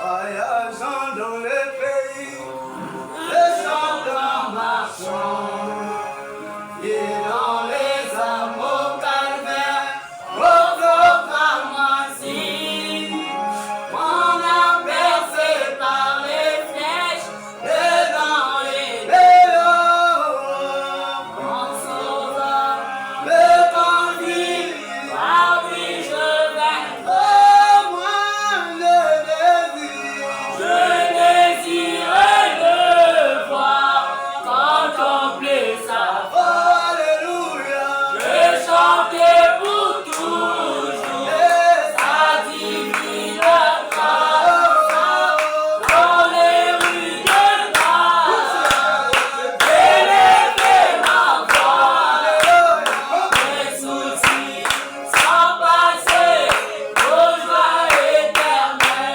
Voyageant dans les pays, les chanteurs marchant, et dans les amours calvaires, au pharmacie, on a percé par les flèches et dans les béaux, en sauvant le conduit, par lui je vaincrai. Je désirais le voir, contempler sa Alléluia. Je chantais pour toujours sa divine grâce dans les rues de Grâce. Élever ma voix, mes soucis sans passer aux joies éternelles.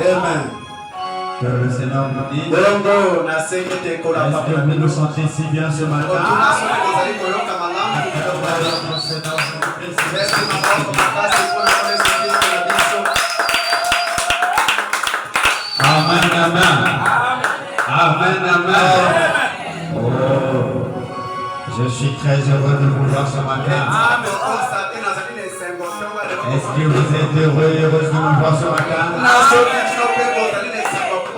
Amen. Que le Seigneur nous dise. Est-ce que vous nous sentez si bien ce matin? Amen, amen. Amen, amen. Oh, je suis très heureux de vous voir ce matin. Est-ce que vous êtes heureux et heureuse de nous voir ce matin?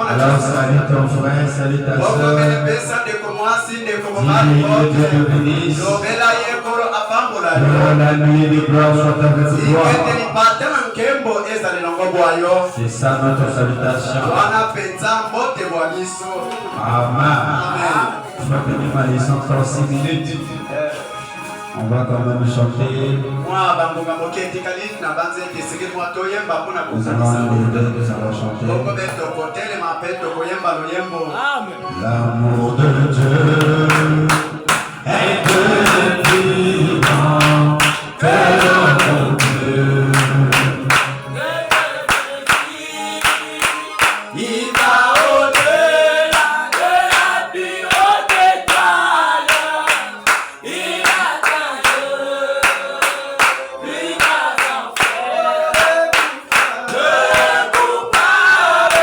Alors salut ton frère, salut ta soeur. Dieu te bénisse. Que la nuit de gloire soit avec toi. C'est ça notre salutation. Amen. Je vais tenir ma leçon 36 minutes. On va quand même chanter. Nous allons chanter. L'amour de Dieu est plus vivant que notre Dieu. Il va au-delà de la plus haute étoile. Il atteint plus bas enfer. Le coupable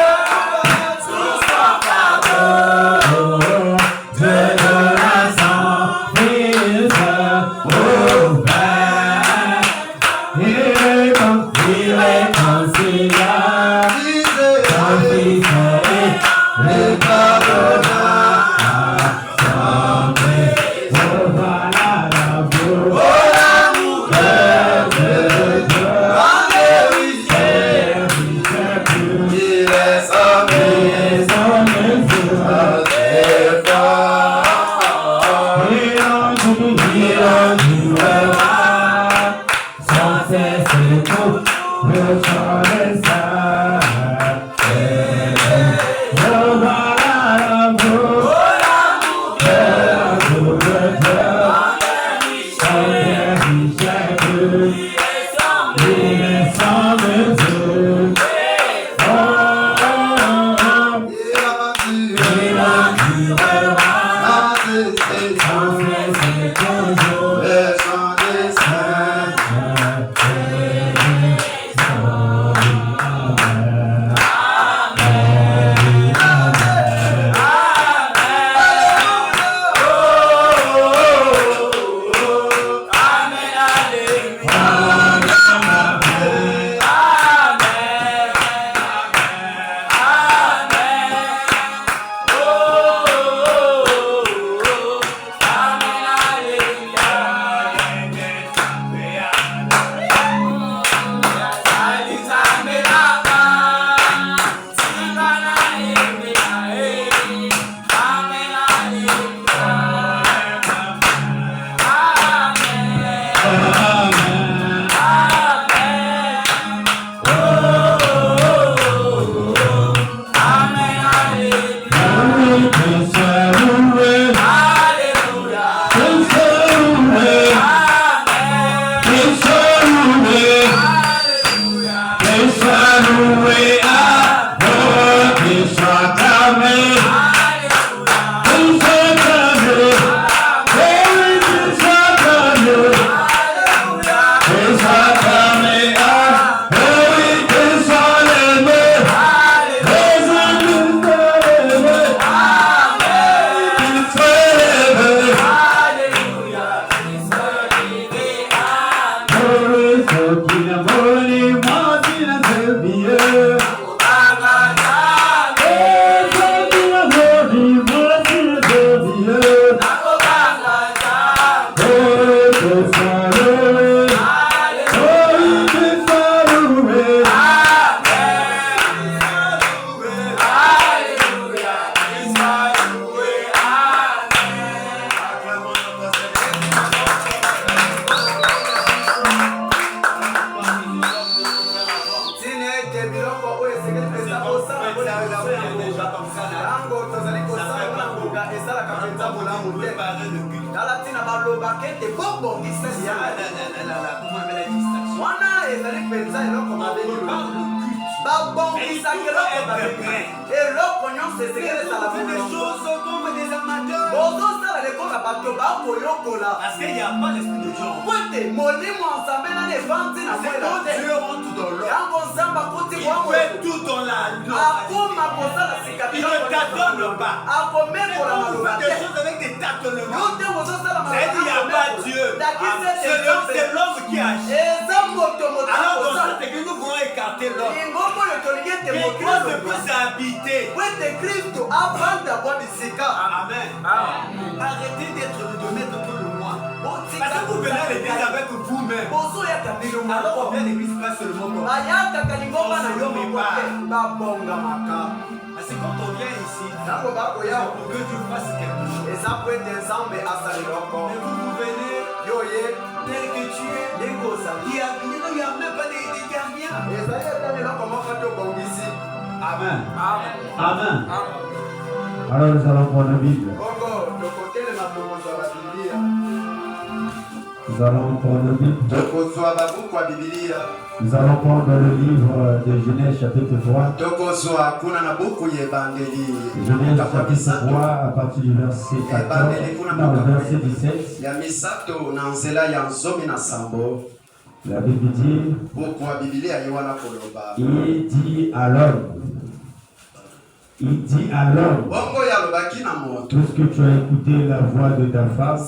sous son fardeau de la sans-prise ouvert. Il est conciliable. Son fils est le pardonneur. Chanter, oh voilà l'amour. De Dieu. Il est son il en jouera sans cesse tout le chant des saints. Oh voilà l'amour de Dieu. Sans il est sans mesure. Il en durera sans cesse toujours le chant des saints. ete bobongisa comment on met la distraction. wana ezali mpenza eloko mabe babongisaka eloko nyonso esekele ezala bozosala lekola bato bakoyokola kwete molimo ya nzambe nani evandi na yango nzambe akuti akoma kosala sika akomekola maloba te yo te bozosala eza moto lingombo oyo tolingi ete kwete kristo avanda bwa bisika. Arrêtez d'être de mettre tout le moi. Parce que vous venez à l'église avec vous-même. Alors on vient à l'église pas seulement pour c'est quand on vient ici, c'est pour que Dieu fasse quelque chose. Mais vous venez tel que tu es. Il n'y a même pas de rien. Amen. Amen. Alors nous allons prendre la Bible. Nous allons prendre la Bible. Nous allons prendre le livre de Genèse chapitre 3. Genèse chapitre 3 à partir du verset 14. Non, verset 17. La Bible dit, il dit à l'homme, puisque tu as écouté la voix de ta femme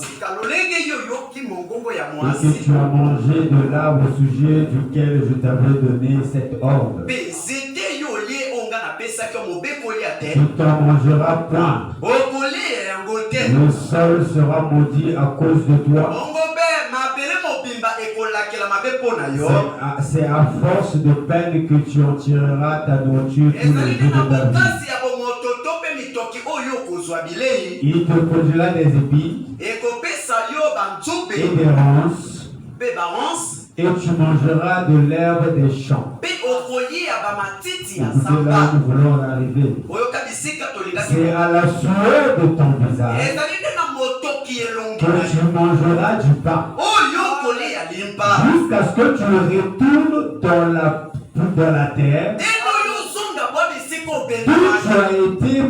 et que tu as mangé de l'arbre au sujet duquel je t'avais donné cet ordre, tu t'en mangeras point. Le sol sera maudit à cause de toi. C'est à force de peine que tu en tireras ta nourriture tous les jours de ta vie. Il te produira des épis et des ronces, et tu mangeras de l'herbe des champs. Écoutez, là nous voulons en arriver. C'est à la sueur de ton visage que tu mangeras du pain, jusqu'à ce que tu retournes dans la terre d'où tu as été pris.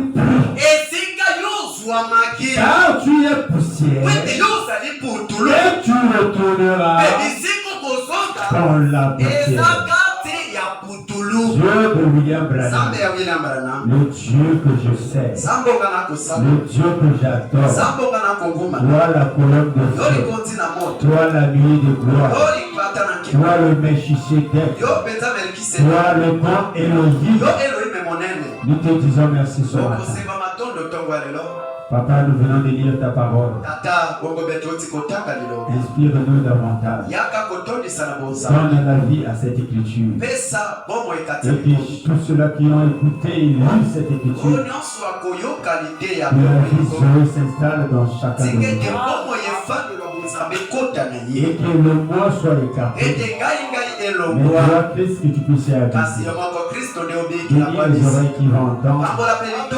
Car tu es poussière et tu retourneras dans la poussière. Dieu de William Branham, le Dieu que je sais, le Dieu que j'adore, toi la colonne de feu, toi la nuit de gloire, toi le Melchisedec, toi le grand Elohim. Nous te disons merci ce matin. Papa, nous venons de lire ta parole. Inspire-nous davantage. Donne la vie à cette écriture. Et puis tous ceux-là qui ont écouté et lu cette écriture, que la vie s'installe dans chacun de nous. Et que le moi soit écarté. Mais toi, Christ, que tu puisses agir. Bénis les oreilles qui vont entendre.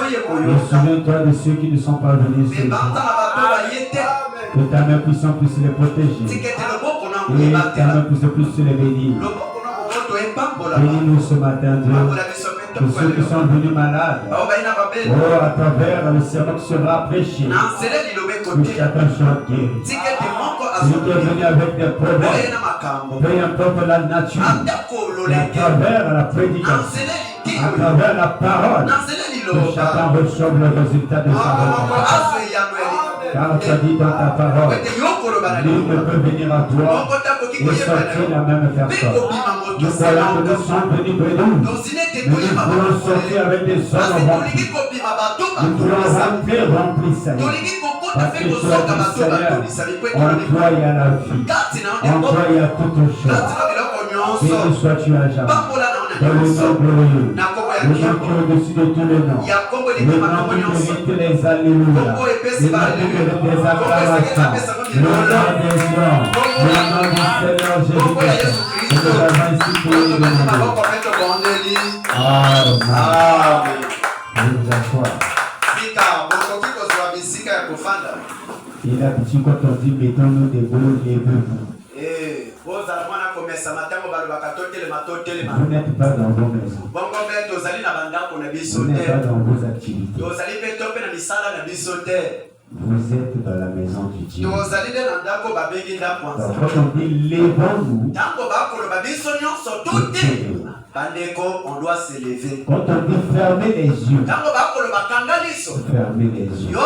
Et souviens-toi de ceux qui ne sont pas venus ce jour. Que ta main puissante puisse les protéger. Et ta main puisse les bénir. Bénis-nous ce matin, Dieu. Que ceux qui sont venus malades, à travers le sermon qui sera prêché, que chacun soit guéri. Celui qui est venu avec des problèmes, peu importe la nature, à travers la prédication, à travers la parole, que chacun reçoive le résultat de sa volonté. Car tu as dit dans ta parole, nul ne peut venir à toi et sortir la même personne. Nous croyons que nous sommes venus près de nous, mais nous voulons sortir avec des hommes remplis. Nous voulons rentrer remplis, Seigneur. Parce que tu as dit, Seigneur, en toi il y a la vie, en toi il y a toutes choses. Béni sois-tu à jamais. Dans le nom glorieux, le nom qui est au-dessus de tous les noms, le nom qui mérite les alléluia, le nom qui mérite des acclamations, le nom des noms, le nom du Seigneur Jésus-Christ. Et nous avons ici pour lui demander. Amen. Nous asseoir. Il a dit quand on dit mettons-nous debout, levez-vous. Vous n'êtes pas dans vos maisons. Vous n'êtes pas dans vos activités. Vous êtes dans la maison du Dieu. Donc quand on dit levons-nous, on doit se lever. Quand on dit fermez les yeux, fermez les yeux.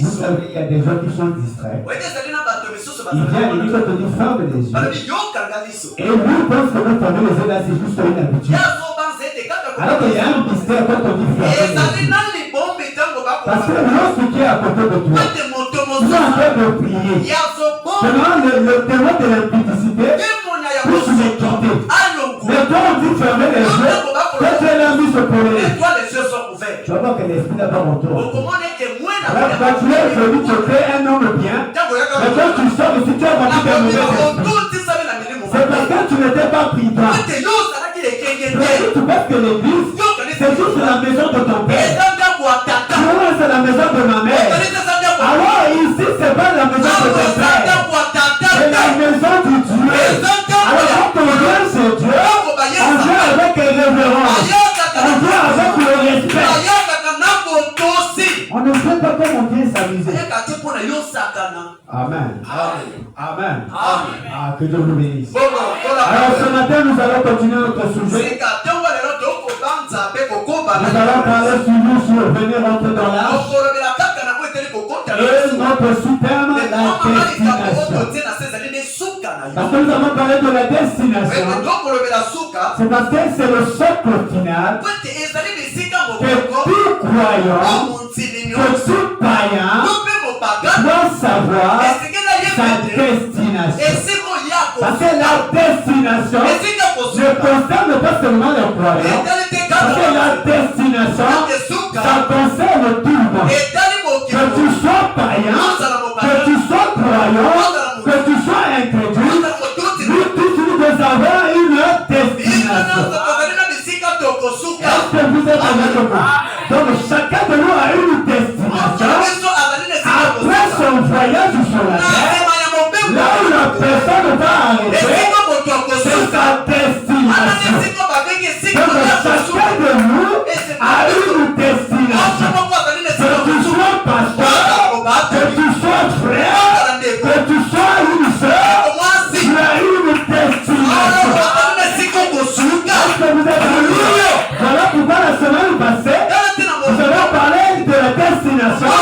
Vous savez, il y a des gens qui sont distraits. Il vient et dit quand on dit ferme les yeux. Et lui pense que nous fermer les yeux là, c'est juste une habitude. Alors qu'il y a un mystère quand on dit fermer les yeux. Parce que lorsque tu es à côté de toi, tu es en train de prier. Selon le témoin de l'impudicité, puis tu l'es quitté. Mais quand on dit fermer les yeux, quand tu es là mis sur pour les tu vas voir que l'esprit n'a pas retour. Alors quand tu es venu te créer un homme bien, mais quand tu sors ici, tu as rempli de mauvais esprits. C'est parce que tu n'étais pas pris toi. Tu penses que l'église, c'est juste la maison de ton père. C'est la maison de ma mère. Alors ici, c'est pas la maison de ton père. C'est la maison du Dieu. Alors quand on vient chez Dieu, on vient avec révérence. On vient avec le respect. On ne sait pas comment on vient s'amuser. Amen. Amen. Ah, que Dieu vous bénisse. Alors ce matin, nous allons continuer notre sujet. Nous allons parler sur nous, sur venir rentrer dans l'arche. Et notre sous-thème, la destination. Parce que nous avons parlé de la destination. C'est parce que c'est le socle final que tout croyant, que tout païen doit savoir sa destination. Parce que la destination ne concerne pas seulement les croyants. Parce que la destination, ça concerne tout le monde. Que tu sois païen, que tu sois croyant, que tu sois incrédule, nous tous nous devons avoir une destination. Est-ce que vous êtes avec moi? Donc chacun de nous a une destination. Après son voyage sur la terre, là où la personne va arrêter, c'est sa destination. Donc chacun de nous a une destination. Que tu sois pasteur, que tu sois frère, que tu sois une soeur, tu as une destination. Est-ce que vous êtes avec? Voilà pourquoi la semaine passée, nous avons parlé de la destination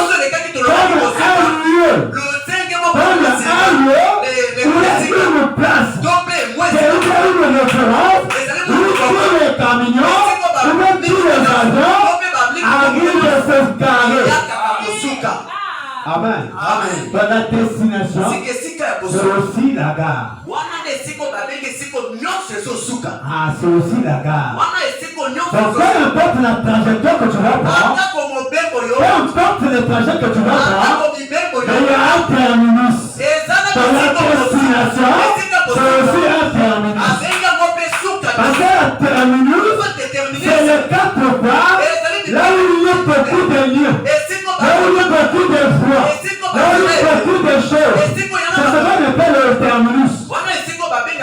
comme un lieu. Comme un lieu où il y a une place. C'est une référence où tous les camions, où même tous les avions arrivent à se garer. Amen. Dans la destination, c'est aussi la gare. Ah, c'est aussi la gare. Donc, peu importe la trajectoire que tu vas prendre, peu importe le trajet que tu vas prendre, il y a un terminus. Dans la destination, c'est aussi un terminus. Parce que la terminus, c'est le quatre points, là où il y a beaucoup de lieux, là où il y a beaucoup de voies, là où il y a beaucoup de choses. C'est ce qu'on appelle le terminus.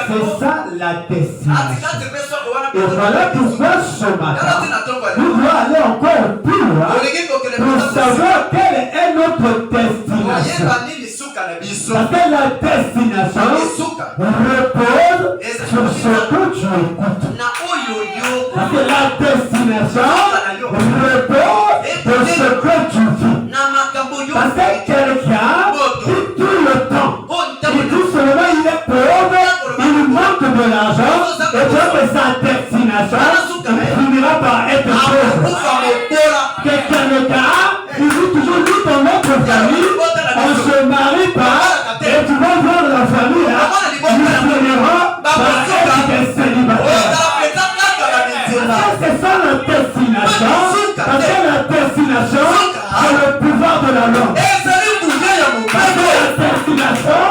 C'est ça la destination. Et voilà pourquoi ce matin, nous devons aller encore plus loin pour savoir quelle est notre destination. Parce que la destination repose sur ce que tu écoutes. Parce que la destination repose sur ce que tu vis. Parce que quelqu'un qui tout le temps, il dit seulement il est pauvre, il manque de l'argent, et donc sa destination finira par être pauvre. Quelqu'un de cas, il dit toujours lui dans notre famille, on se marie pas, et tu vas voir la famille là, tu finiras par être des célibataires. C'est ça la destination, parce que la destination, c'est le pouvoir de la langue. Parce que la destination,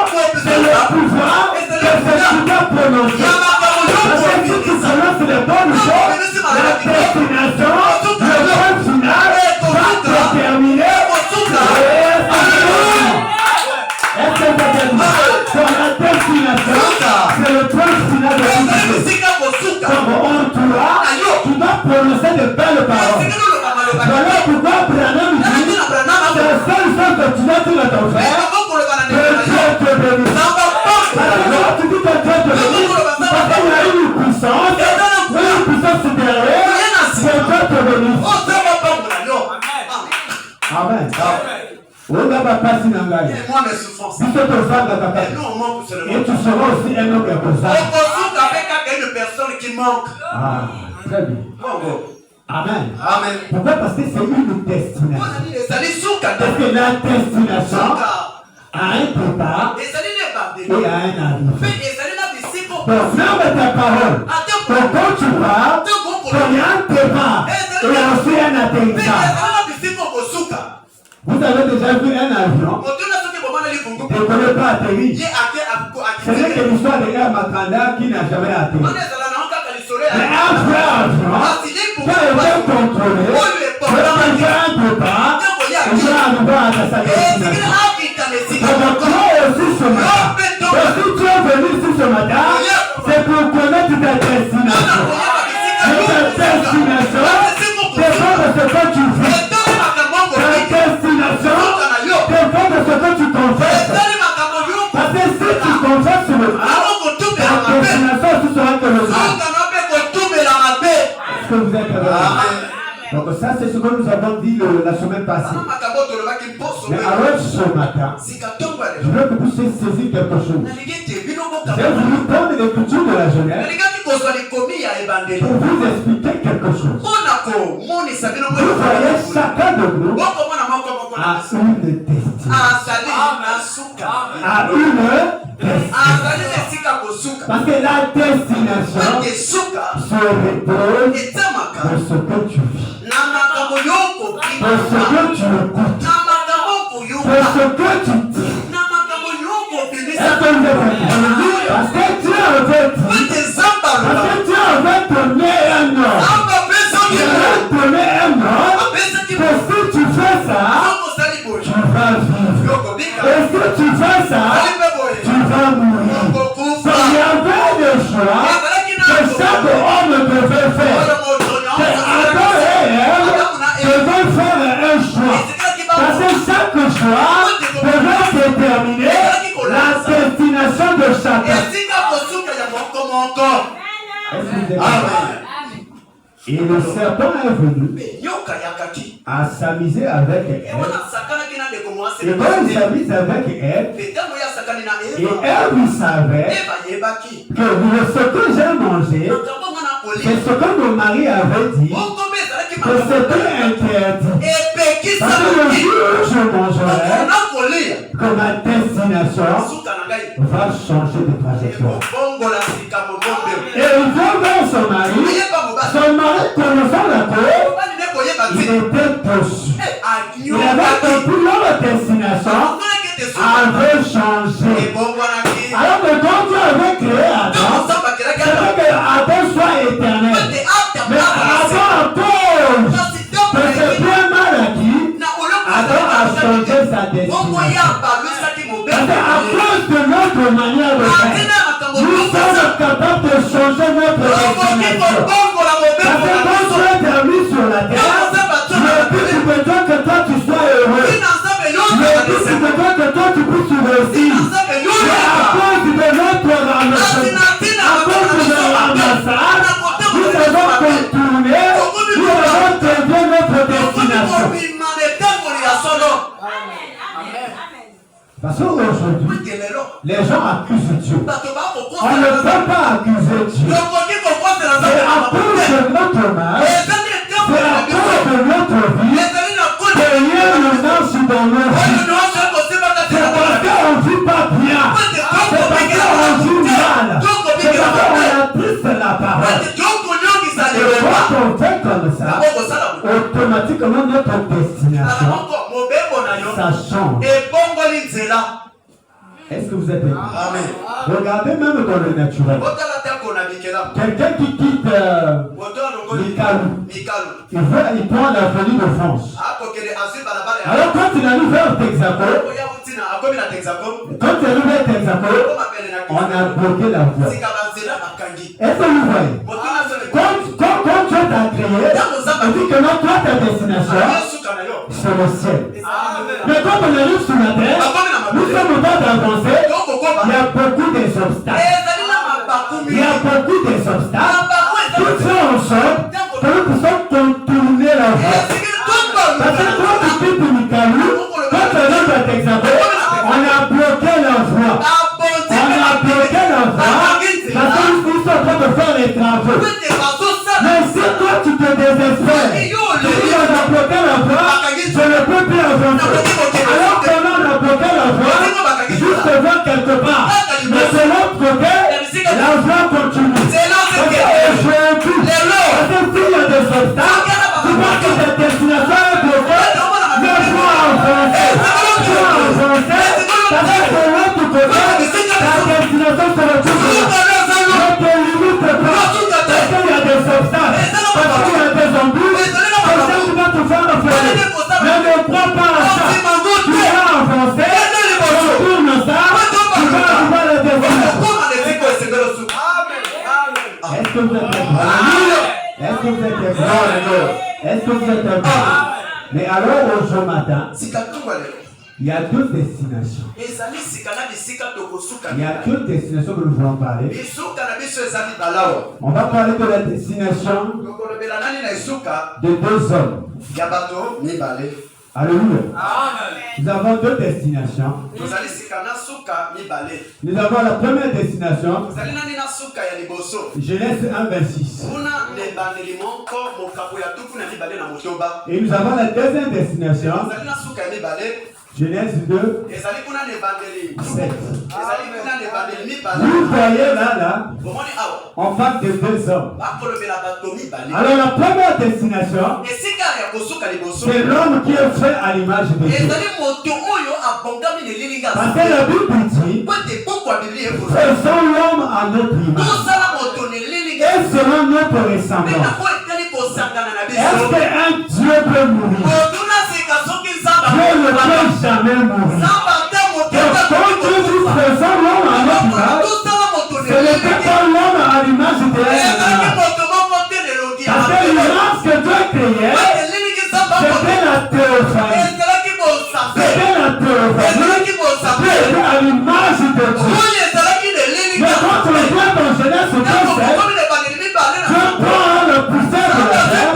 c'est le pouvoir que tu dois prononcer. Parce que si tu prononces les bonnes choses, la destination, le point final, va te terminer. moi mes souffrances. Et nous on manque seulement. tu seras aussi un homme avec une personne qui manque. Ah, très bien. Amen. Amen. Pourquoi? Parce que c'est une destination. Parce que la destination a un départ et a un arrivée. Donc, même ta parole, quand tu pars, il y a un départ et aussi un atterrissage. Vous avez déjà vu un avion qui ne connaît pas atterrir. Ce n'est que l'histoire de Air Makanda qui n'a jamais atterri. Mais après avion, quand il va contrôler, il y a un départ, il va arriver à sa destination. Donc, toi aussi ce matin, si tu es venu ici ce matin, c'est pour connaître ta destination. Et ta destination dépend de ce que tu fais. Ta destination dépend de ce que tu confesses. Parce que si tu confesses le mal, ta destination aussi sera que le mal. Est-ce que vous êtes heureux? Donc ça c'est ce que nous avons dit la semaine passée. Mais alors ce matin, je veux que vous saisissiez quelque chose. J'ai voulu prendre l'écriture de la jeunesse pour vous expliquer quelque chose. Vous voyez, chacun de nous a une destinée. A une destinée. Parce que la destination se repose de ce que tu vis, de ce que tu écoutes, de ce que tu dis. Est-ce que vous êtes compris? Parce que Dieu avait donné un ordre. Il avait donné un ordre que si tu fais ça, tu vas vivre. Et si tu fais ça, tu vas mourir. Donc il y avait des choix que chaque homme devait faire. Adam et Ève devaient faire un choix. Parce que chaque choix devait déterminer la destination de chacun. Et le serpent est venu à s'amuser avec Ève. Et quand il s'amuse avec Ève, et Ève savait que ce que j'ai mangé, c'est ce que mon mari avait dit, que c'était interdit. Parce que le jour où je mangerai, que ma destination va changer de trajectoire. Et il va vers son mari connaissant la cause, il était dessus. Il avait compris leur destination avait changé. Alors que quand Dieu avait créé Adam, c'était que Adam soit éternel. Mais Adam, à cause de ce bien mal acquis, Adam a changé sa destination. Parce qu'à cause de notre manière de faire, nous sommes capables de changer notre destination. Parce que quand tu es mis sur la terre, le but veut que toi tu sois heureux. Le but veut que toi tu puisses réussir. C'est à cause de notre ramassage. À cause de notre ramassage, nous devons contourner, nous devons trouver notre destination. Parce qu'aujourd'hui, les gens accusent Dieu. On ne peut pas accuser Dieu. C'est à cause de notre mal, c'est à cause de notre vie, que rien ne marche dans nos vies. C'est parce qu'on ne vit pas bien. C'est parce qu'on vit mal. C'est parce qu'on a triste la parole. Et quand on fait comme ça, automatiquement notre destination, ça change. Est-ce que vous êtes là? Amen. Regardez même dans le naturel. Quelqu'un qui quitte Mikalou, il prend l'avenue de France. Alors quand il arrive vers Texaco, on a bloqué la voie. Est-ce que vous voyez? Quand Dieu t'a créé, il dit que non, toi ta destination, c'est le ciel. Mais quand on arrive sur la terre, nous sommes au temps d'avancer, il y a beaucoup d'obstacles. Il y a beaucoup d'obstacles. Tout ça en sorte que nous puissions contourner la voie. Parce que quand tu quittes Mikalou, quand tu arrives à Texaco, destination se retrouve là. Ne te limite pas. Parce qu'il y a des obstacles. Parce qu'il y a des embûches. Parce que tu vas te faire enfermer. Mais ne crois pas à ça. Tu vas avancer. Retourne ça. Tu vas arriver à la destination. Est-ce que vous êtes prêts? Est-ce que vous êtes prêts? Est-ce que vous êtes prêts? Mais alors, aujourd'hui matin, il y a deux destinations. Il y a deux destinations que nous voulons parler. On va parler de la destination de deux hommes. Alléluia. Nous avons deux destinations. Nous avons la première destination, Genèse 1:26. Et nous avons la deuxième destination, Genèse 2:7. Vous voyez là, en face de deux hommes. Alors la première destination, c'est l'homme qui est fait à l'image de Dieu. Parce que la Bible dit, faisons l'homme à notre image et selon notre ressemblance. Est-ce qu'un Dieu peut mourir? Dieu ne peut jamais mourir. Donc quand Dieu dit faisons l'homme à notre image, ce n'était pas l'homme à l'image de Dieu. Parce que l'image que Dieu créait, c'était la théophanie. C'était la théophanie. Dieu était à l'image de Dieu. Mais quand on regarde dans Genèse 2:7, Dieu prend le poussière de la terre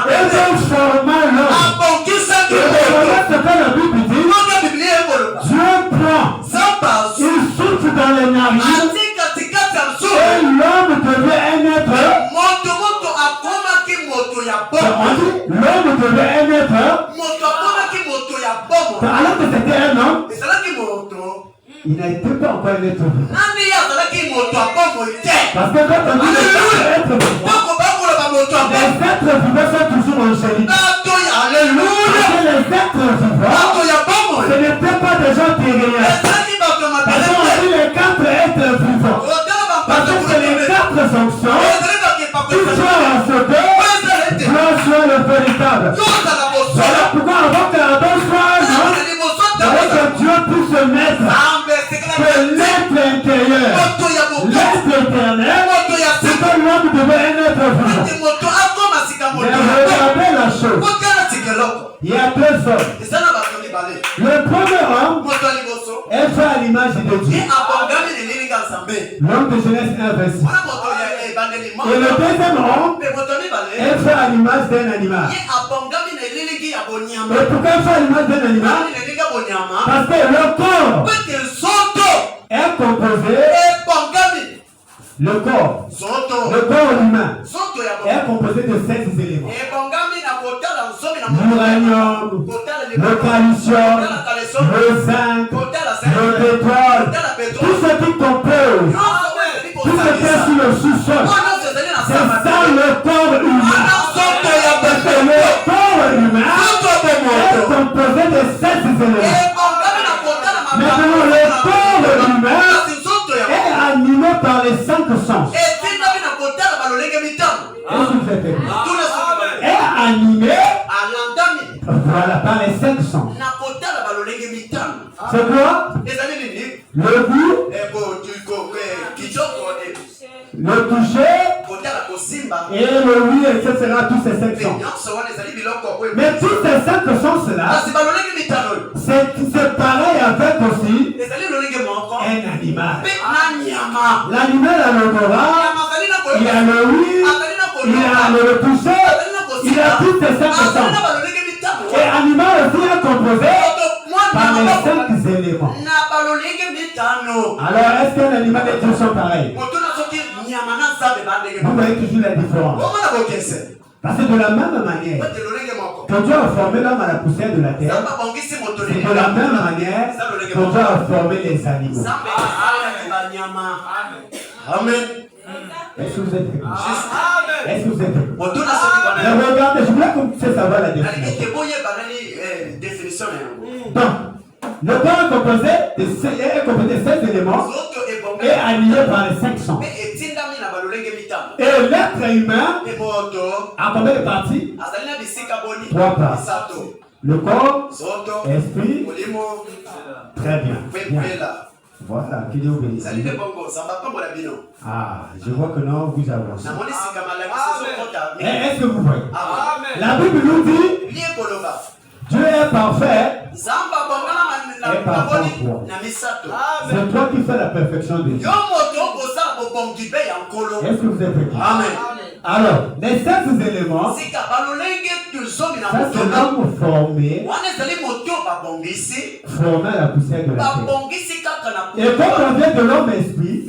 et Dieu forma l'homme. Et voilà ce que la Bible dit. Dieu prend, il souffle dans les narines et l'homme devient un être. L'homme devient un être. Alors que c'était un homme, il n'a été pas encore un être vivant. Parce que quand on dit les êtres vivants sont toujours angéliques. Parce que les êtres vivants, ce n'étaient pas des gens terriens. Parce qu'on dit les quatre êtres vivants. Parce que c'est les quatre fonctions qui sont en ce que Dieu soit le véritable. Voilà pourquoi avant que Adam soit un homme, alors que Dieu puisse se mettre que l'être intérieur, l'être éternel, c'est que l'homme devait un être vivant. Mais regardez la chose. Il y a deux hommes. Le premier homme est fait à l'image de Dieu. L'homme de Genèse 1:26. Et le deuxième homme est fait à l'image d'un animal. Et pourquoi il fait à l'image d'un animal? Parce que le corps est composé. Le corps humain est composé de 7 éléments. L'uranium, le calcium, le zinc, le pétrole, tout ce qui compose, tout ce qui est sur le sous-sol, c'est ça le corps humain. Parce que le corps humain est composé de 7 éléments. Maintenant, le corps humain est animé par les 5 sens. Est animé, voilà, par les 5 sens. C'est quoi? Le goût, le toucher et le oui, etc. Tous ces 5 sens. Mais tous ces 5 sens-là, c'est pareil avec aussi un animal. L'animal a l'odorat, il a le oui, il a le toucher, il a tous ces 5 sens. Et l'animal aussi est composé par les 5 éléments. Alors, est-ce qu'un animal et Dieu sont pareils? Vous voyez toujours la différence. Parce que de la même manière que Dieu a formé l'homme à la poussière de la terre, c'est de la même manière que Dieu a formé les animaux. Amen. Est-ce que vous êtes prêts? Est-ce que vous êtes prêts? Mais regardez, je voulais qu'on puisse savoir la définition. Donc, le corps est composé de 16 éléments est animé par les 5 sens. Et l'être humain a combien de parties? 3 parties. Le corps, esprit, très bien. Voilà, qui Dieu bénisse. Ah, je vois que non, vous avancez. Est-ce que vous voyez? La Bible nous dit Dieu est parfait. Et parfait en toi. C'est toi qui fais la perfection de Dieu. Est-ce que vous êtes prêts? Amen. Alors, les 5 éléments, ça c'est l'homme formé à la poussière de la terre. Et quand on vient de l'homme esprit,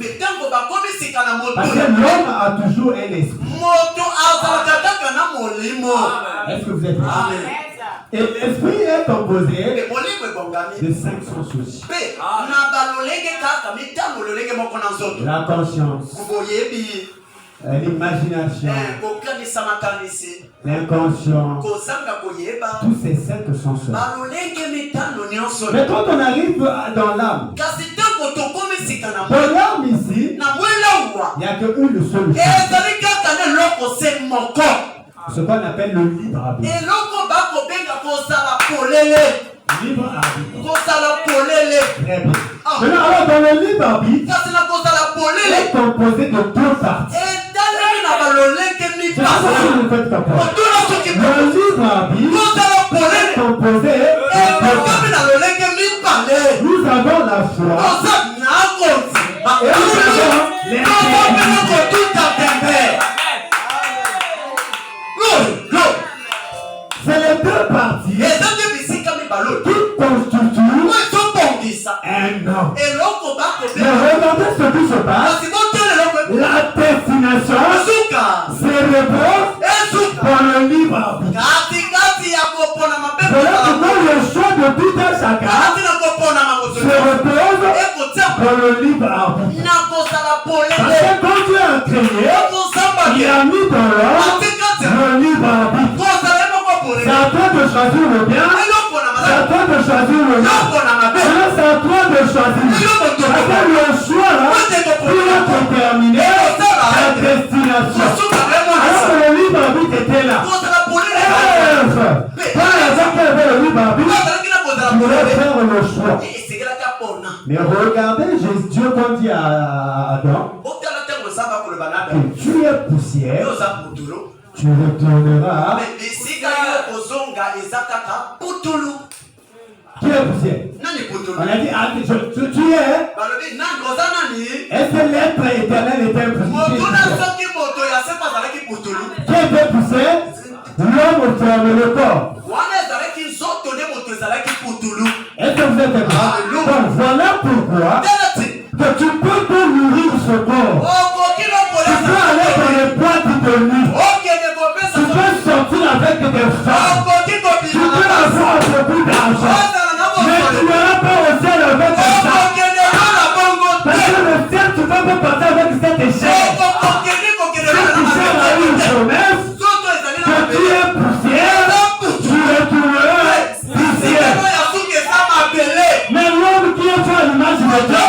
parce que l'homme a toujours un esprit. Est-ce que vous êtes prêts? Et l'esprit est composé de 5 sens aussi. La conscience, l'imagination, l'inconscient, tous ces 5 sens. Mais quand on arrive dans l'âme, dans l'âme ici, il n'y a qu'une seule chose. Ce qu'on appelle le libre arbitre. Libre arbitre. Très bien. Maintenant, alors dans le libre arbitre, il est composé de 2 parties. Le libre arbitre est composé de 2 parties. Nous avons la foi et nous avons l'intégrité. C'est les 2 parties qui constituent un homme. Mais regardez ce qui se passe. La destination se repose pour le libre arbitre. Voilà pourquoi le choix de tout un chacun se repose pour le libre arbitre. Parce que quand Dieu a créé, il a mis dans l'homme le libre arbitre. C'est à toi de choisir le bien. C'est à toi de choisir le mal. C'est à toi de choisir. Parce que le choix là, il a déterminé la destination. Alors que le libre arbitre était là. Quand les gens qui avaient le libre arbitre, ils voulaient faire le choix. Mais regardez, Dieu quand dit à Adam que tu es poussière, tu retourneras. Qui est poussière? On a dit, tu es. Est-ce que l'être éternel était poussière? Qui était poussière? L'homme forme le corps. Est-ce que vous êtes d'accord? Donc voilà pourquoi que tu peux te nourrir ce corps. Tu peux aller dans les boîtes de nuit. Tu peux sortir avec des femmes. Tu peux avoir beaucoup d'argent. Mais tu n'auras pas au ciel avec des femmes. Parce que le ciel, tu ne peux pas passer avec cette échelle. Si tu cherches à une promesse, que tu es poussière, tu retourneras poussière. Mais l'homme qui est fait à l'image de Dieu,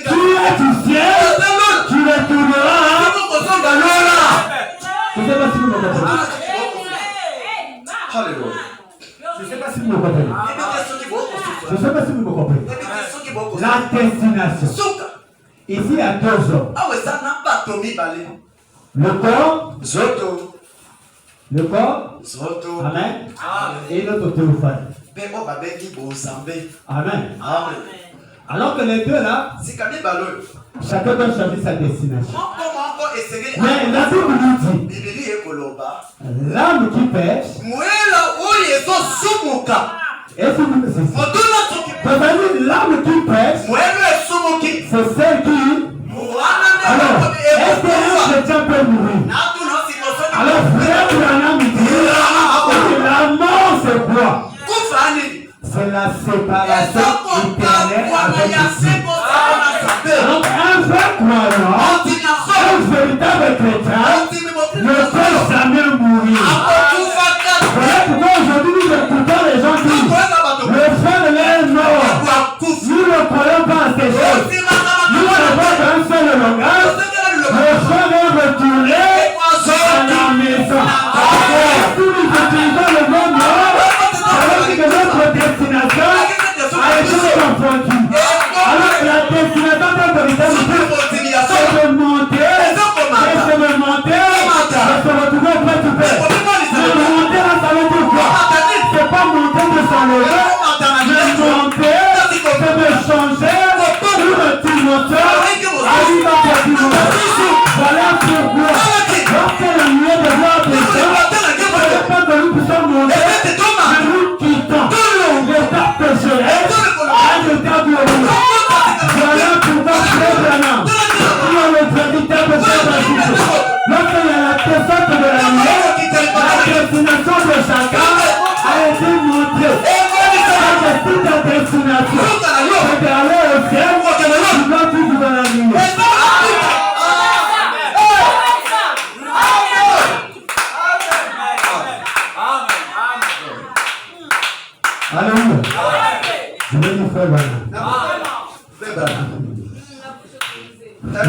tu es poussière, tu retourneras. Je ne sais pas si vous me comprenez. Je ne sais pas si vous me comprenez. Je ne sais pas si vous me comprenez. La destination. Ici, il y a 2 hommes. Le corps. Le corps. Amen. Et l'autre théophane. Amen. Alors que les 2 là, chacun doit choisir sa destination. Mais la Bible nous dit, l'âme qui pêche, et c'est l'âme qui pêche, c'est celle qui. Alors, est-ce qu'un chrétien peut mourir? Alors, frère Branham dit, la mort c'est quoi? C'est la séparation éternelle avec Dieu. Donc, un vrai croyant, un véritable chrétien, ne peut jamais mourir. Voilà pourquoi aujourd'hui nous écoutons les gens qui le frère est mort. Nous ne croyons pas à ces choses. Nous savons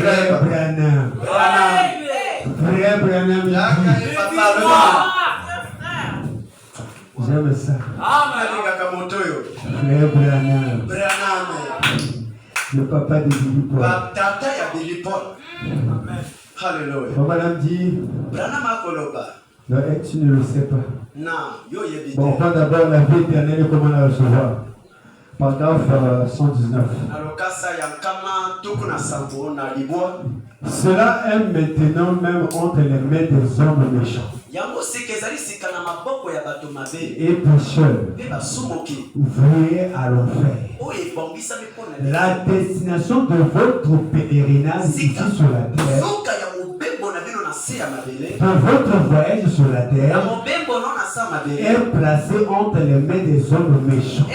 Frère Branham. Frère Branham. J'aime ça. Frère Branham. Le papa de Billy Paul. Alléluia. Frère Branham dit, non, tu ne le sais pas. Bon, on prend d'abord la vie éternelle et comment la recevoir. Paragraphe 119. Cela est maintenant même entre les mains des hommes méchants et pécheurs, voués à l'enfer. La destination de votre pèlerinage ici sur la terre, de votre voyage sur la terre, est placé entre les mains des hommes méchants.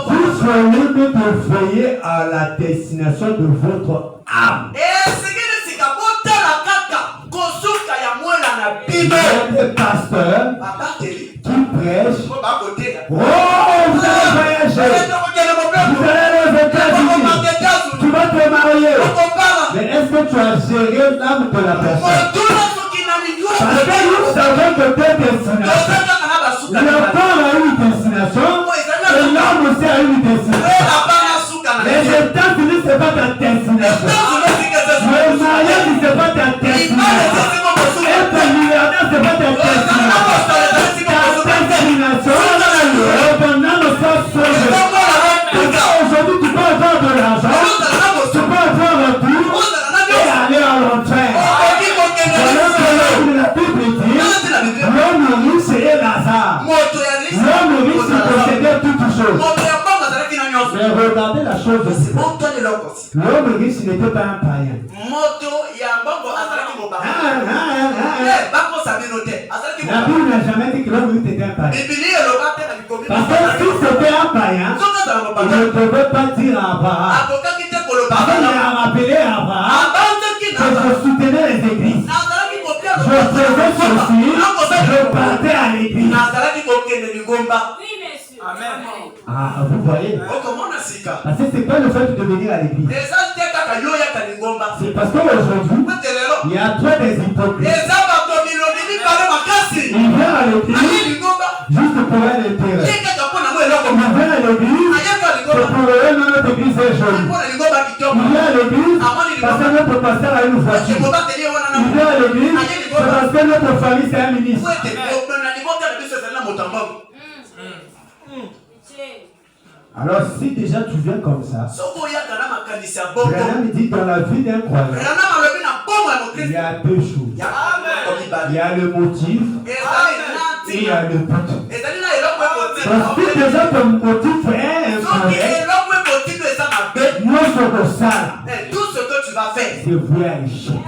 Vous soyez de veiller à la destination de votre âme. Il y a des pasteurs qui prêchent. Oh, vous allez voyager. Vous allez aller aux États-Unis. Tu vas te marier. Mais est-ce que tu as géré l'âme de la personne? Parce que nous savons que tes destinations. Le corps a une destination. Et l'homme aussi a une destination. Les États-Unis, ce n'est pas ta destination. Le mariage, ce n'est pas ta destination. Être milliardaire, ce n'est pas ta destination. Ta destination, ton âme soit sauvée. Aujourd'hui, tu peux avoir de l'argent, tu peux avoir un tour et aller à l'enfer. Voilà ce que la Bible dit. L'homme riche est Lazare. L'homme riche possédait toutes choses. Mais regardez la chose aussi. L'homme riche n'était pas un païen. La Bible n'a jamais dit que l'homme riche était un païen. Parce que si c'était un païen, il ne devait pas dire à Abraham. Parce qu'il a rappelé à Abraham que je soutenais les églises. Je faisais ceci, je partais à l'église. Amen. Ah, vous voyez? Parce que c'est pas le fait de venir à l'église. C'est parce qu'aujourd'hui, il y a trop des hypocrites. Il vient à l'église juste pour un intérêt. Il vient à l'église pour eux, notre église est jolie. Il vient à l'église parce que notre pasteur a une voiture. Il vient à l'église parce que notre famille c'est un ministre. Alors si déjà tu viens comme ça, Branham dit dans la vie d'un croyant, il y a deux choses. Il y a le motif et il y a le but. Donc si déjà ton motif est incorrect, moi ce que ça, tout ce que tu vas faire, c'est voué à l'échec.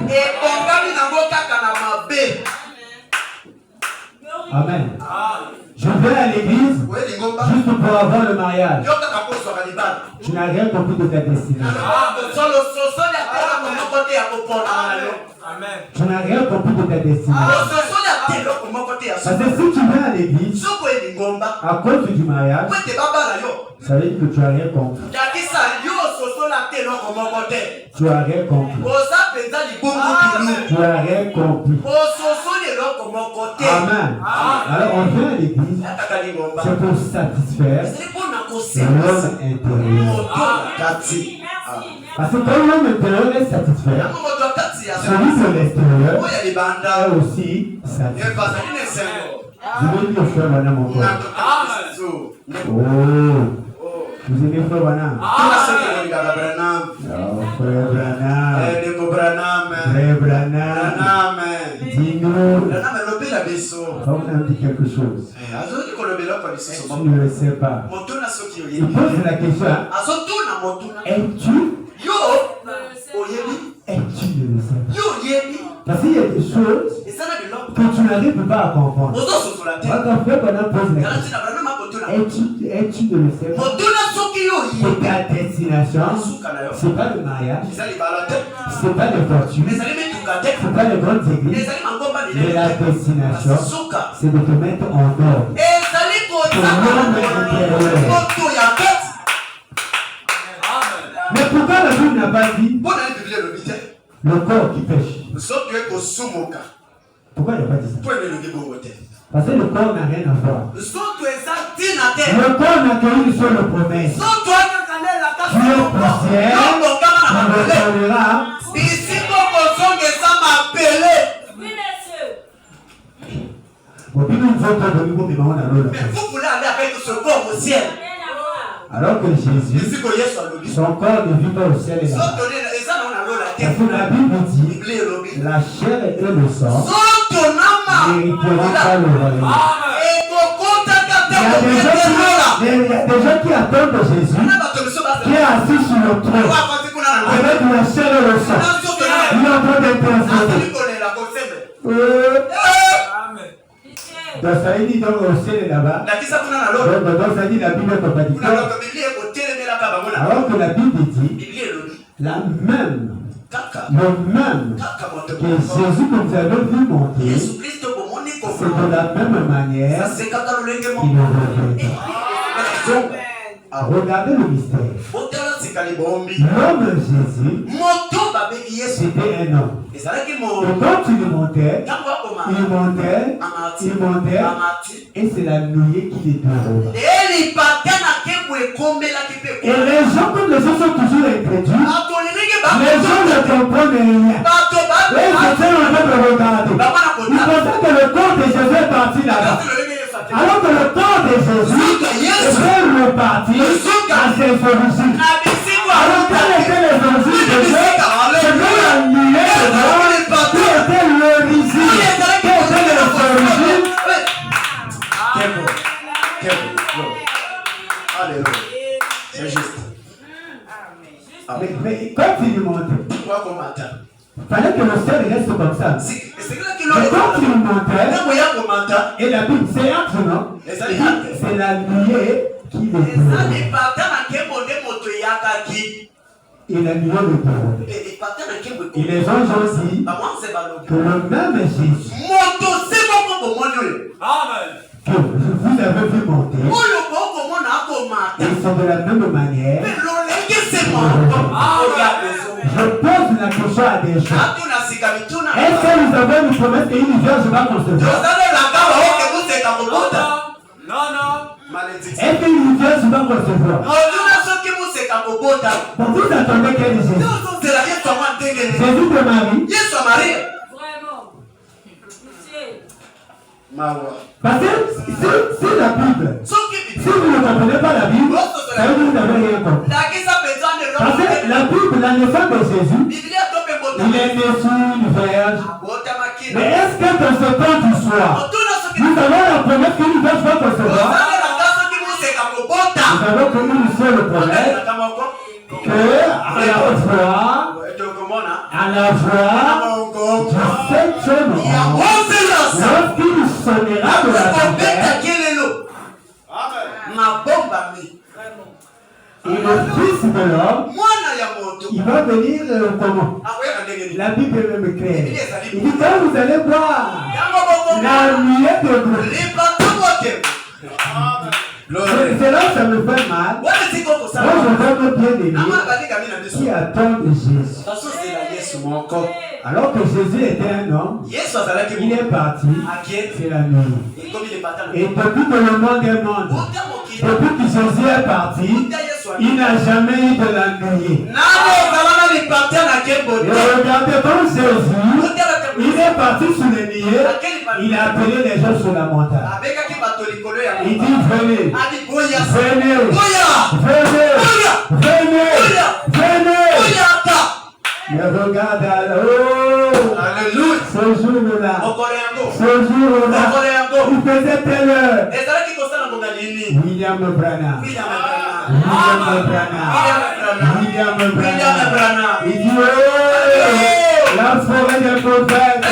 Amen. Je vais à l'église juste pour avoir le mariage. Tu n'as rien compris de ta destination. Tu n'as rien compris de ta destination. Parce que si tu viens à l'église à cause du mariage, ça veut dire que tu n'as rien compris. Tu n'as rien compris. Tu n'as rien compris. Amen. Alors on vient à l'église, c'est pour satisfaire l'homme intérieur. Parce que quand l'homme intérieur est satisfait, celui de l'extérieur est aussi satisfait. Je vais dire frère Branham encore. Oh, vous aimez frère Branham? Frère Branham. Frère Branham. Dis-nous. On a dit quelque chose. Tu ne le sais pas. Il pose la question. Es-tu? Es-tu ne le sais pas? Parce qu'il y a des choses que tu n'arrives pas à comprendre. Quand frère Branham pose la question, es-tu ne le sais pas? Et ta destination, c'est pas le mariage, c'est pas les fortunes, c'est pas les grandes églises, mais la destination, c'est de te mettre en ordre. Mais pourquoi la Bible n'a pas dit le corps qui pêche. Pourquoi il n'a pas dit ça? Parce que le corps n'a rien à voir. Le corps n'a qu'une seule promesse. Tu es poussière, tu retourneras. Mais vous voulez aller avec ce corps au ciel. Alors que Jésus, son corps ne vit pas au ciel et là-bas. Parce que la Bible dit, la chair et le sang n'hériteront pas le royaume. Il y a des gens qui attendent Jésus, qui est assis sur le trône, avec la chair et le sang. Il est en train d'intercéder. Donc ça dit donc au ciel et là-bas. Donc ça dit la Bible est contradictoire. Alors que la Bible dit, la même, le même que Jésus que vous avez vu monter, c'est de la même manière qu'il revient. Regardez le mystère. L'homme Jésus, c'était un homme. Et quand il montait, et c'est la nuée qui les déroule. Et les gens, comme les gens sont toujours incrédules, les gens ne comprennent rien. Et ils étaient en train de regarder. Ils pensaient que le corps de Jésus est parti là-bas. Alors que le corps de Jésus est reparti à ses origines. Alors quelles étaient les origines de Dieu? C'était la nuée de Dieu. Qui était l'origine? Qui était les origines? Alléluia. C'est juste. Mais quand il montait, il fallait que le ciel reste comme ça. Mais quand il montait, et la Bible, c'est acte, non? C'est la nuée qui le déroule. Et la nuée le déroule. Et les gens ont dit que le même Jésus que vous avez vu monter, et c'est de la même manière. Je pose la question à des gens. Est-ce que vous avez une promesse qu'une vierge va concevoir? Non. Est-ce qu'une vierge va concevoir? Pour vous attendez quel Jésus? Jésus de Marie? Parce que c'est la Bible. Si vous ne comprenez pas la Bible, ça veut dire que vous n'avez rien compris. Parce que la Bible, la naissance de Jésus, il est né sous une vierge. Mais est-ce que dans ce temps du soir, nous avons la promesse qu'une vierge va concevoir? Nous avons connu une seule promesse à la voix du septième ange, lorsqu'il sonnera de la trompette, et le Fils de l'homme, il va venir comment? La Bible est même claire. Il dit quand vous allez voir la nuée de Dieu. C'est là que ça me fait mal. Moi je veux bien aimer qui attendent Jésus. Alors que Jésus était un homme, il est parti, c'est la nuit. Et depuis que le monde est monde, depuis que Jésus est parti, il n'a jamais eu de la nuit. Et regardez, quand Jésus, il est parti sur les nuées, il a appelé les gens sur la montagne. Il dit venez, venez. Mais regarde ce jour-là, il faisait telle heure. William Branham. Il dit la forêt des prophètes,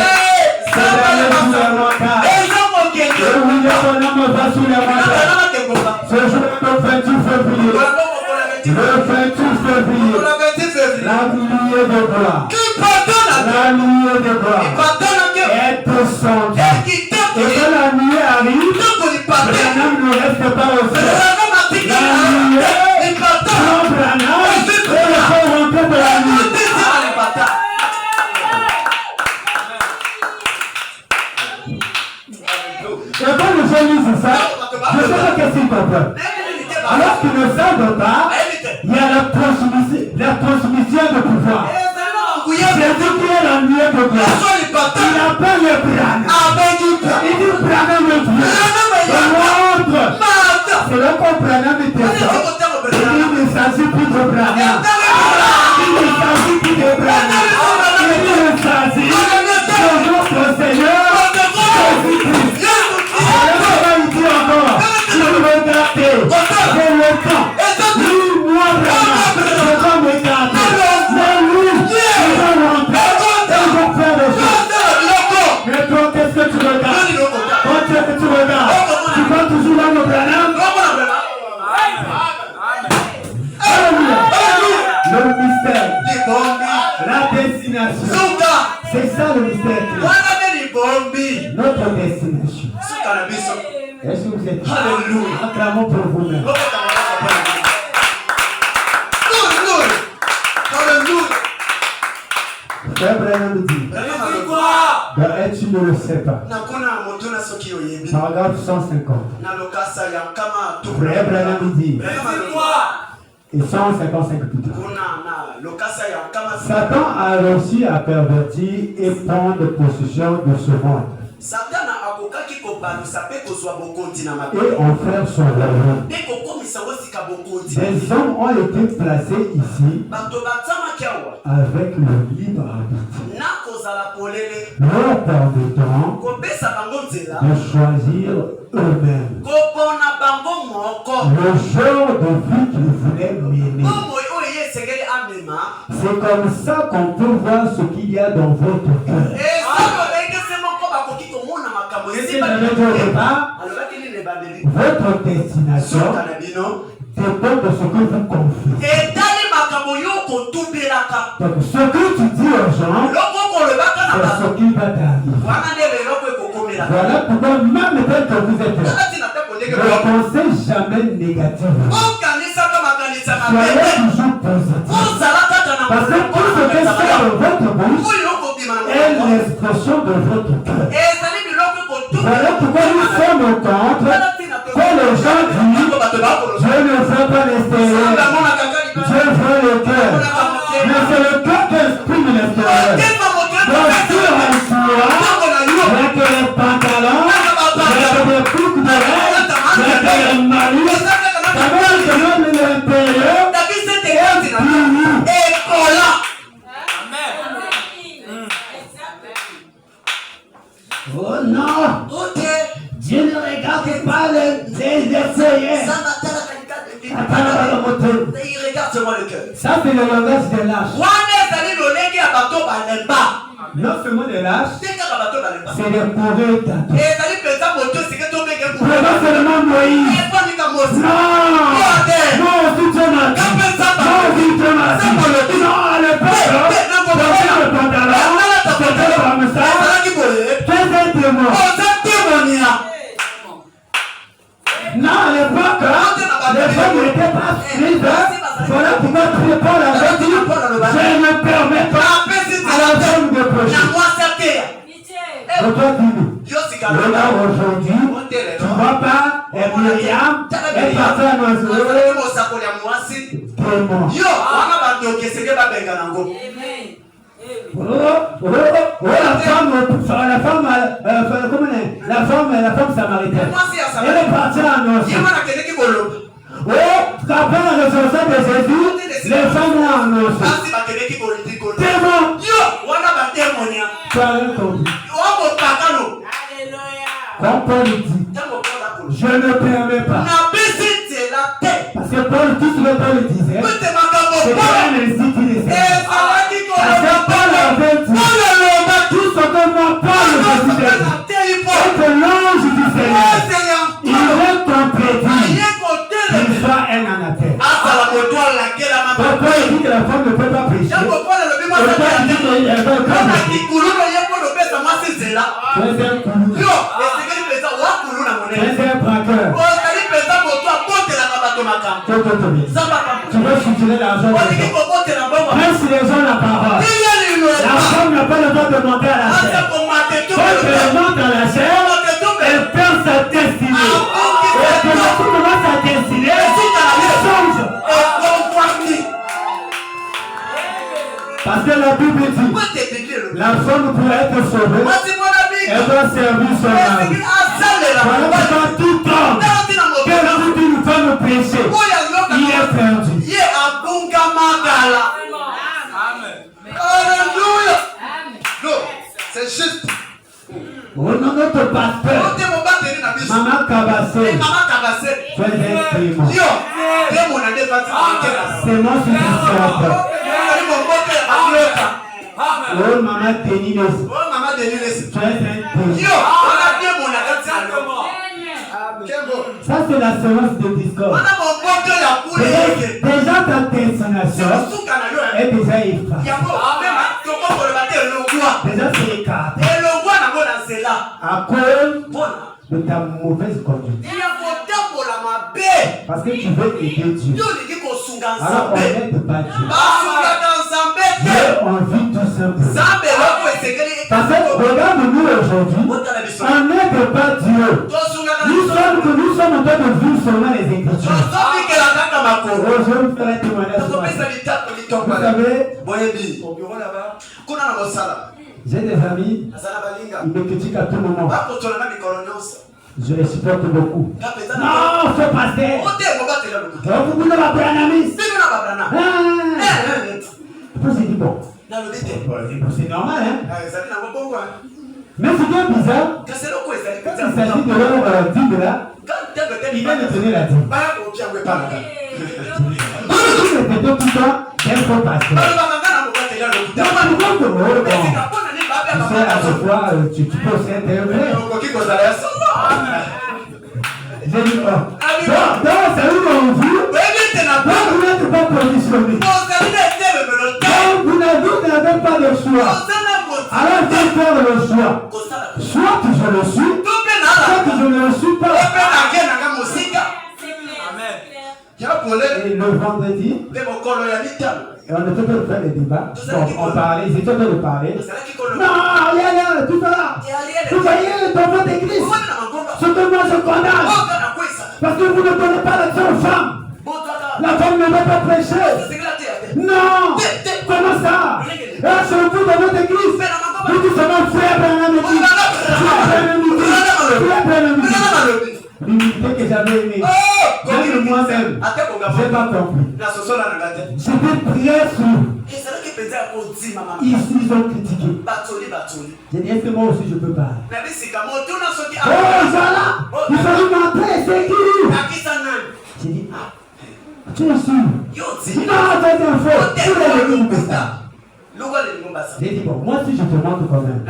c'est d'aller sous la montagne. Et William Branham va sous la montagne. Ce jour le 28 février. Le 28 février. La nuée de gloire. La nuée de gloire est descendue. Et quand la nuée arrive, Branham ne reste pas au ciel. La nuée prend Branham et le fait dit qu'il est le mieux de gloire. Il appelle le Branham. Il dit Branham le Dieu. L'autre. C'est là qu'on Branham était ça. Il ne s'agit plus de Branham. Il ne s'agit plus de Branham. Il s'agit de notre Seigneur Jésus-Christ. Alors on va dire encore, je veux garder, j'ai le temps. Lui, moi, Branham, je vais me garder. Mais lui, il va rentrer, il va faire des choses. Mais toi, qu'est-ce que tu regardes? Quand tu es que tu regardes, tu vas toujours dans le Branham. Le mystère, la destination, c'est ça le mystère. Notre destination. Est-ce que vous êtes Alléluia. Acclamons pour vous-même. Frère Branham dit, et tu ne le sais pas. Paragraphe 150. Frère Branham dit, et 155 plus tard. Satan a réussi à pervertir et prendre possession de ce monde. Et en faire son royaume. Des hommes ont été placés ici avec le libre arbitre, leur permettant de choisir eux-mêmes le genre de vie qu'ils voulaient mener. C'est comme ça qu'on peut voir ce qu'il y a dans votre cœur. Votre destination dépend de ce que vous confiez. Donc ce que tu dis aux gens, c'est ce qui va t'arriver. Voilà pourquoi même tel que vous êtes là, ne pensez jamais négatif. Soyez toujours positif. Parce que tout ce qui sort de votre bouche est l'expression de votre cœur. Voilà pourquoi nous sommes contre quand les gens disent Dieu ne veut pas l'extérieur, Dieu veut le cœur. Mais c'est le cœur qui exprime l'extérieur. Donc sur un soir, avec les pantalons, avec des boucles d'oreilles, avec les malus, avec le nom de l'intérieur, et voilà. Oh non! Dieu ne regarde pas les essayés. Il regarde seulement le cœur. Ça, c'est le langage de l'âge. Non seulement de l'âge, c'est le pourreux d'Adam. Pas seulement Moïse. Non! Non, si Dieu m'a dit. Non, si Dieu m'a dit. Non, à l'époque, porter le pantalon, c'était comme ça. Qu'est-ce que c'est moi? Non, à l'époque, les femmes n'étaient pas frises. Voilà pourquoi Paul avait dit, je ne permets pas à la femme de pécher. Donc toi, dis-nous, regarde aujourd'hui, tu ne vois pas, et Myriam est partie à Noiseux. La femme samaritaine. Elle est partie à Noiseux. Oh, après la résurrection de Jésus, les femmes ont annoncé. Démon! Tu as répondu. Comme Paul dit, je ne permets pas. Parce que Paul, tout ce que Paul disait, c'était un récit qui disait. Parce que Paul avait dit, tout ce que moi Paul disait, c'est que l'ange du Seigneur, il est complété. Il soit un anathème. Pourquoi il dit que la femme ne peut pas pécher? Pourquoi il dit qu'elle ne peut pas pécher? Tu es un coulou. Tu es un braqueur. Tu veux soutirer l'argent. Même si les gens n'ont pas parole. La femme n'a pas le droit de monter à la chair. Quand elle monte à la chair, elle perd sa destinée. Et quand tu commences à destinée, elle change. Parce que la Bible dit, la femme pour être sauvée, elle doit servir son mari. Voilà pourquoi tout homme qui écoute une femme péché, il est perdu. Alléluia. Non, c'est juste. Oh non, notre pasteur, Maman Kabassé, tu es un témoin. C'est moi qui suis oh Maman Denise, tu es un témoin. Ça c'est la séance de discours. Déjà ta destination est déjà effacée. Déjà c'est écarté. À cause de ta mauvaise conduite. Parce que tu veux aider Dieu. Alors on n'aide pas Dieu. Dieu envie tout simplement. Parce que regarde-nous aujourd'hui, on n'aide pas Dieu. Nous sommes en train de vivre seulement les Écritures. Je vais vous faire un témoignage. Vous savez, au bureau là-bas, j'ai des amis, ils me critiquent à tout moment. Je les supporte beaucoup. Non, faut passer. Vous voulez ma branamise. Après, j'ai dit bon. C'est normal, hein. Mais c'est bien bizarre. Quand il s'agit de leur dîme là, il vient de donner la dîme. Si c'était tout le temps, il faut passer. Tu sais, à chaque fois, tu peux aussi intervenir. J'ai dit, oh. Donc, c'est où on vit. Vous n'êtes pas positionné. Donc, vous n'avez pas de choix. Alors, il faut faire le choix. Soit que je le suis, soit que je ne le suis pas. Et le vendredi, on ne peut pas faire des débats. Donc, on parlait, ils étaient en train de parler. Non, Ariel, tout ça là. Vous voyez, dans votre église, ce que moi je condamne. Parce que vous ne donnez pas l'accès aux femmes. La femme ne va pas prêcher. Non. Comment ça? Là, c'est le coup dans votre église. Vous dites seulement frère Branham dit. Frère Branham dit. L'unité que j'avais aimée. Même moi-même, je n'ai pas compris. J'étais prié sur. Ici, ils ont critiqué. J'ai dit, est-ce que moi aussi je peux parler? Oh, voilà! Il fallait m'entrer, c'est qui? J'ai dit, ah, tu es sûr? Non, c'est un faux. J'ai dit, bon, moi si je te montre quand même.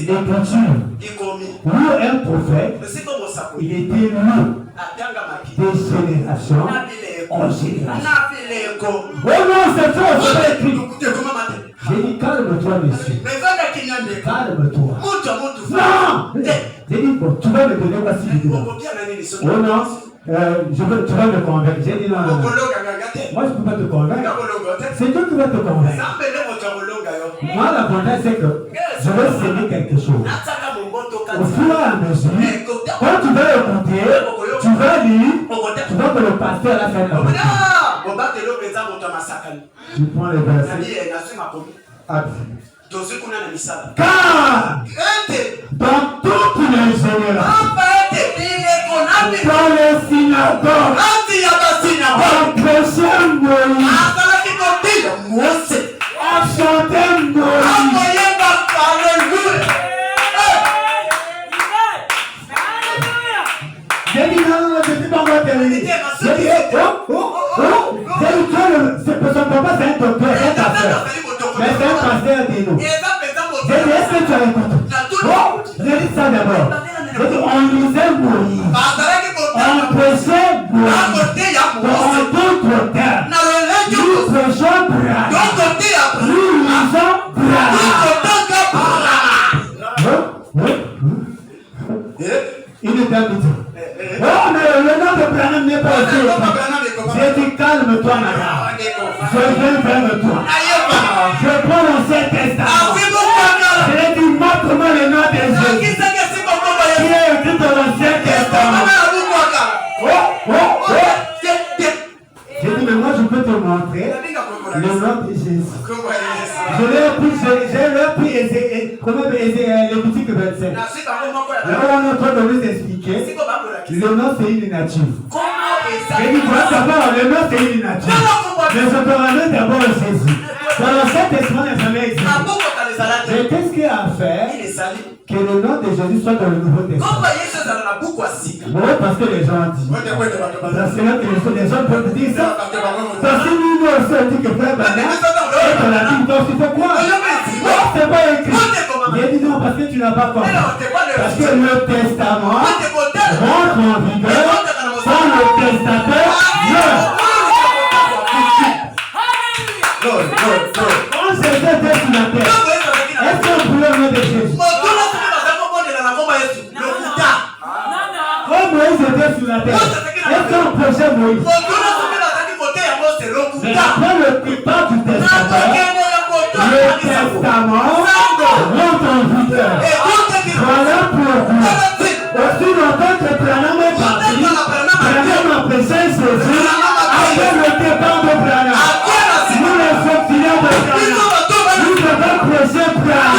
L'écriture, où un prophète, il était élu de génération en génération. Oh non, c'est faux, c'est pas écrit. J'ai dit, calme-toi, monsieur. Calme-toi. Non! J'ai dit, bon, tu vas me donner quoi si je te donne? Oh non, tu vas me convaincre. J'ai dit, non, non, non. Moi, je ne peux pas te convaincre. C'est toi qui vas te convaincre. Moi, la bonté, c'est que je vais semer quelque chose. Au fur et à mesure, quand tu vas écouter, tu vas lire, tu vas te le passer à la fin de la vie. Tu prends les versets. Car dans toutes les générations, dans les synagogues, prêchait Moïse, chantait Moïse. J'ai dit non, je ne suis pas encore terminé. J'ai dit, son papa c'est un docteur, c'est un pasteur. Mais c'est un pasteur de nous. J'ai dit, est-ce que tu as écouté? J'ai dit ça d'abord. J'ai dit, on lisait Moïse. On prêchait Moïse. Dans d'autres termes, nous prêchons Brahim. Nous lisons Brahim. Une dame dit, oh mais le nom de Branham n'est pas aussi. J'ai dit, calme-toi madame. Je viens vers toi. Je prends l'Ancien Testament. J'ai dit, montre-moi le nom de Jésus. Qui est écrit dans l'Ancien Testament. J'ai dit, mais moi je peux te montrer le nom de Jésus. J'ai pris les boutiques 25. Là, on est en train de nous expliquer. Le nom, c'est une nature. Et il doit savoir, le nom, c'est une nature. Mais je te ramène d'abord Jésus. Dans le Saint-Esprit, on n'a jamais existé. Mais qu'est-ce qu'il a à faire que le nom de Jésus soit dans le Nouveau Testament? Bon, parce que les gens disent. C'est là que les gens peuvent dire ça. Parce que nous aussi, on dit que frère Bernard est dans la Bible. Donc, tu fais quoi? C'est pas écrit. Il a dit non, parce que tu n'as pas compris. Parce que le testament rentre en vigueur sans le testateur meurt. Quand Jésus était sur la terre, est-ce qu'on pouvait le nom de Jésus? Quand Moïse était sur la terre, est-ce qu'on projetait Moïse? Mais après le départ du testament, le testament rentre en vigueur. Voilà pourquoi. Aussi longtemps que Branham est parti, Branham a prêché Jésus après le départ de Branham. Nous les auxiliaires de Branham, nous devons prêcher Branham.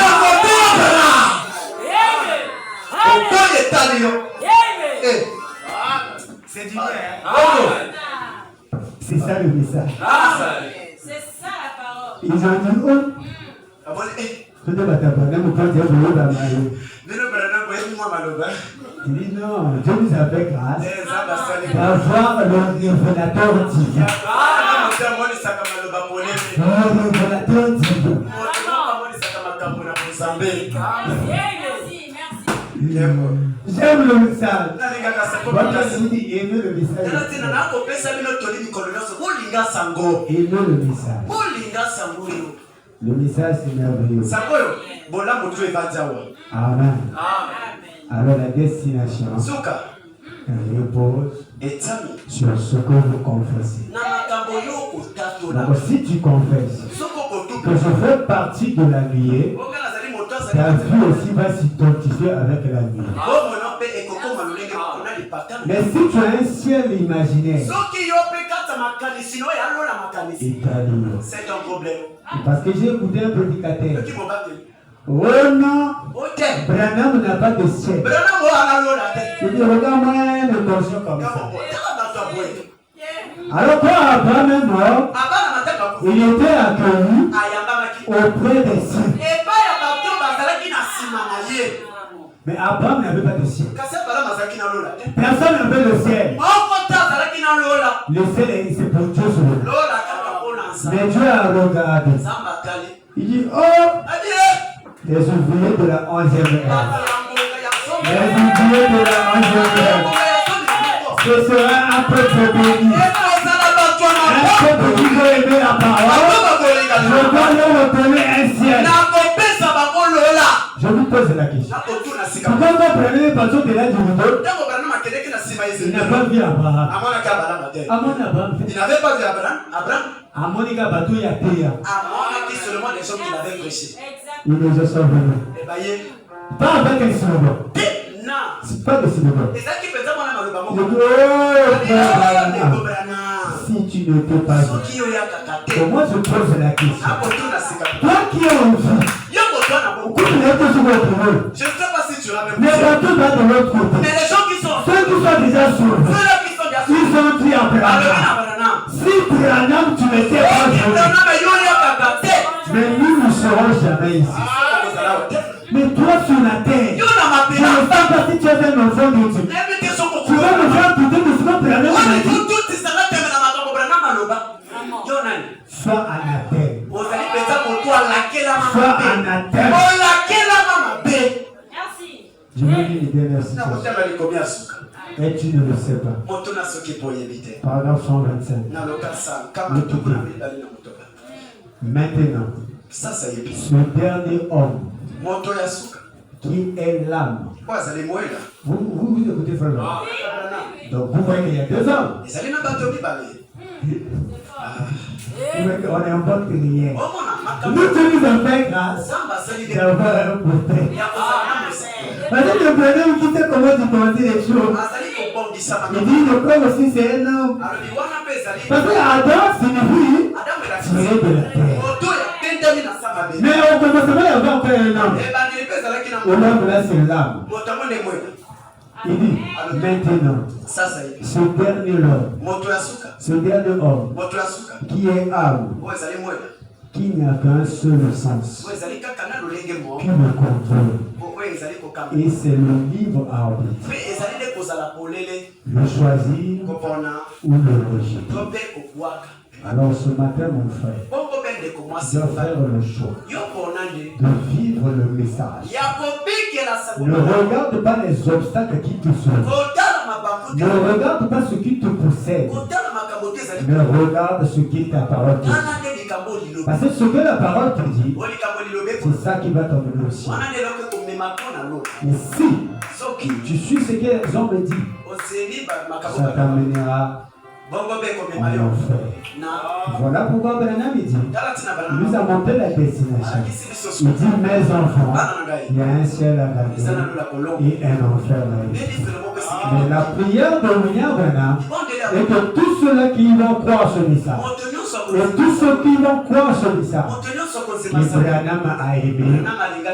C'est du bien. C'est ça le message. C'est ça la parole. Ils ont dit, oh, je te bats Branham pour dire que dans ma vie. Il dit non, Dieu nous a fait grâce d'avoir le révélateur divin. Le révélateur divin. J'aime le message. Aimez le message. Le message c'est merveilleux. Amen. Alors la destination repose sur ce que vous confessez. Donc si tu confesses que je fais partie de la nuée, ta vie aussi va s'identifier avec la nuée. Mais si tu as un ciel imaginaire, c'est un problème. Parce que j'ai écouté un prédicateur. Oh non, Branham n'a pas de ciel. Il dit, regarde-moi une notion comme ça. Alors quand Abraham est mort, il était accueilli auprès des cieux. Mais Abraham n'avait pas de ciel. Personne n'avait le ciel. Le ciel, c'est pour Dieu seulement. Mais Dieu a regardé. Il dit, oh, les ouvriers de la 11e ère. Les ouvriers de la 11e ère. Ce sera un peuple béni. Un peuple qui veut aimer la parole. Je dois leur redonner un ciel. Je vous pose la question. Pourquoi vous prenez les patrons de l'âge du monde? Il n'a pas vu Abraham. Il n'avait pas vu Abraham. Amonika Batou Yatea. Qui seulement des hommes qui l'avaient prêché. Il nous a sauvés. Pas avec un slogan. C'est pas de slogan. Si tu ne t'es pas dit, moi je pose la question. Toi qui es en vie, je ne sais pas si tu l'as même. mais Batou va de l'autre côté. Mais les gens qui sont ceux qui sont déjà sauvés, ils ont dit à Branham, si Branham tu ne t'es pas sauvé, mais nous ne serons jamais ici. Mais toi sur la terre, je ne sais pas si tu es un enfant de Dieu. Tu vas me faire douter de ce que Branham m'a dit. Sois anathème. Sois anathème. Merci. Je vais dire une dernière citation. Et tu ne le sais pas. Paragraphe 125. Maintenant, ce dernier homme qui est l'âme. Vous écoutez frère. Donc vous voyez qu'il y a deux hommes. On est en bonne prière. Nous te nous avons fait grâce d'avoir un prophète. Parce que le Branham qui sait comment tu penses les choses. Il dit le corps aussi c'est un homme. Parce que Adam signifie tiré de la terre. Mais on commencerait à avoir encore un homme. L'homme là, c'est l'âme. Il dit, maintenant, ce dernier homme, qui est âme, qui n'a qu'un seul sens, qui le contrôle, et c'est le libre arbitre, le choisir ou le rejeter. Alors ce matin, mon frère, tu dois faire le choix de vivre le message. Ne regarde pas les obstacles qui te sauvent. Ne regarde pas ce qui te possède. Mais regarde ce qui est ta parole te dit. Parce que ce que la parole te dit, c'est ça qui va t'emmener au ciel. Et si tu suis ce que les hommes me disent, ça t'amènera en enfer. Voilà pourquoi Branham dit, nous avons fait la destination. Il dit, mes enfants, il y a un ciel à garder et un enfer à éviter. Mais la prière de William Branham est que tous ceux-là qui vont croire ce message, et tous ceux qui vont croire ce message, que Branham a aimé,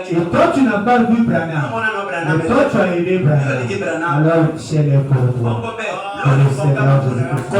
et toi tu n'as pas vu Branham, et toi tu as aimé Branham, alors le ciel est pour toi. Que le Seigneur vous écoute.